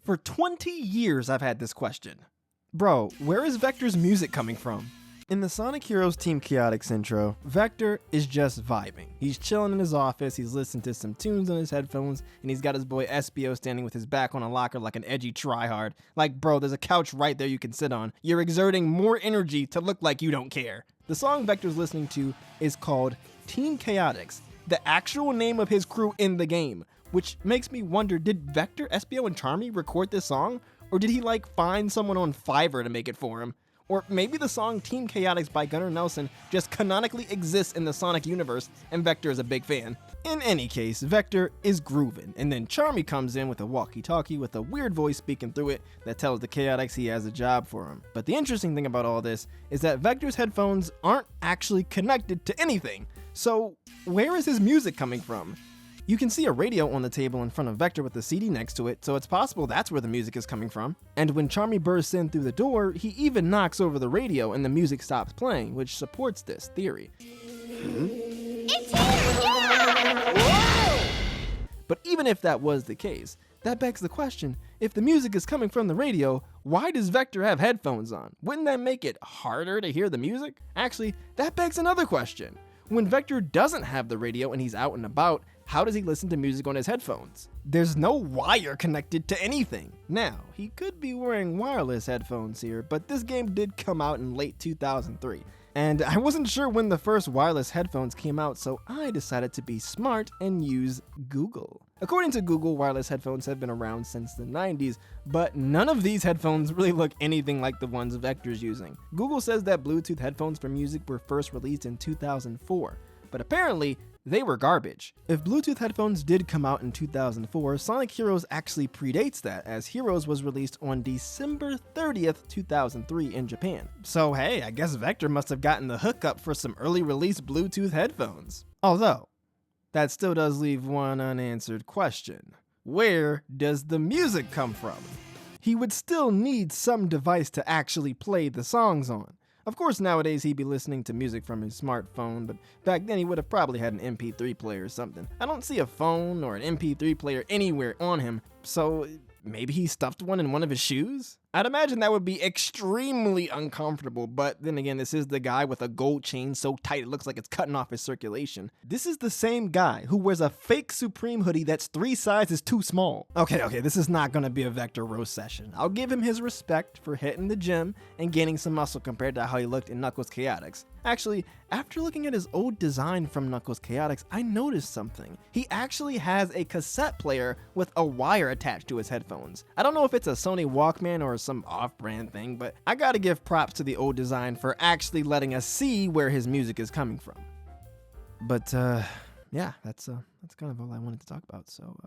For 20 years I've had this question. Bro, where is Vector's music coming from? In the Sonic Heroes Team Chaotix intro, Vector is just vibing. He's chilling in his office, he's listening to some tunes on his headphones, and he's got his boy SBO standing with his back on a locker like an edgy tryhard. Like, bro, there's a couch right there you can sit on. You're exerting more energy to look like you don't care. The song Vector's listening to is called Team Chaotix, the actual name of his crew in the game, which makes me wonder, did Vector, SBO, and Charmy record this song? Or did he find someone on Fiverr to make it for him? Or maybe the song Team Chaotix by Gunnar Nelson just canonically exists in the Sonic universe and Vector is a big fan. In any case, Vector is grooving, and then Charmy comes in with a walkie-talkie with a weird voice speaking through it that tells the Chaotix he has a job for him. But the interesting thing about all this is that Vector's headphones aren't actually connected to anything. So where is his music coming from? You can see a radio on the table in front of Vector with a CD next to it, so it's possible that's where the music is coming from. And when Charmy bursts in through the door, he even knocks over the radio and the music stops playing, which supports this theory. It's here! Yeah! Whoa! But even if that was the case, that begs the question, if the music is coming from the radio, why does Vector have headphones on? Wouldn't that make it harder to hear the music? Actually, that begs another question. When Vector doesn't have the radio and he's out and about, how does he listen to music on his headphones? There's no wire connected to anything. Now, he could be wearing wireless headphones here, but this game did come out in late 2003. And I wasn't sure when the first wireless headphones came out, so I decided to be smart and use Google. According to Google, wireless headphones have been around since the 90s, but none of these headphones really look anything like the ones Vector's using. Google says that Bluetooth headphones for music were first released in 2004, but apparently, they were garbage. If Bluetooth headphones did come out in 2004, Sonic Heroes actually predates that, as Heroes was released on December 30th, 2003 in Japan. So hey, I guess Vector must have gotten the hookup for some early release Bluetooth headphones. Although, that still does leave one unanswered question. Where does the music come from? He would still need some device to actually play the songs on. Of course, nowadays he'd be listening to music from his smartphone, but back then he would have probably had an MP3 player or something. I don't see a phone or an MP3 player anywhere on him, so maybe he stuffed one in one of his shoes? I'd imagine that would be extremely uncomfortable, but then again, this is the guy with a gold chain so tight it looks like it's cutting off his circulation. This is the same guy who wears a fake Supreme hoodie that's 3 sizes too small. Okay, this is not gonna be a Vector roast session. I'll give him his respect for hitting the gym and gaining some muscle compared to how he looked in Knuckles Chaotix. Actually, after looking at his old design from Knuckles Chaotix, I noticed something. He actually has a cassette player with a wire attached to his headphones. I don't know if it's a Sony Walkman or some off-brand thing, but I gotta give props to the old design for actually letting us see where his music is coming from. But yeah, that's kind of all I wanted to talk about, so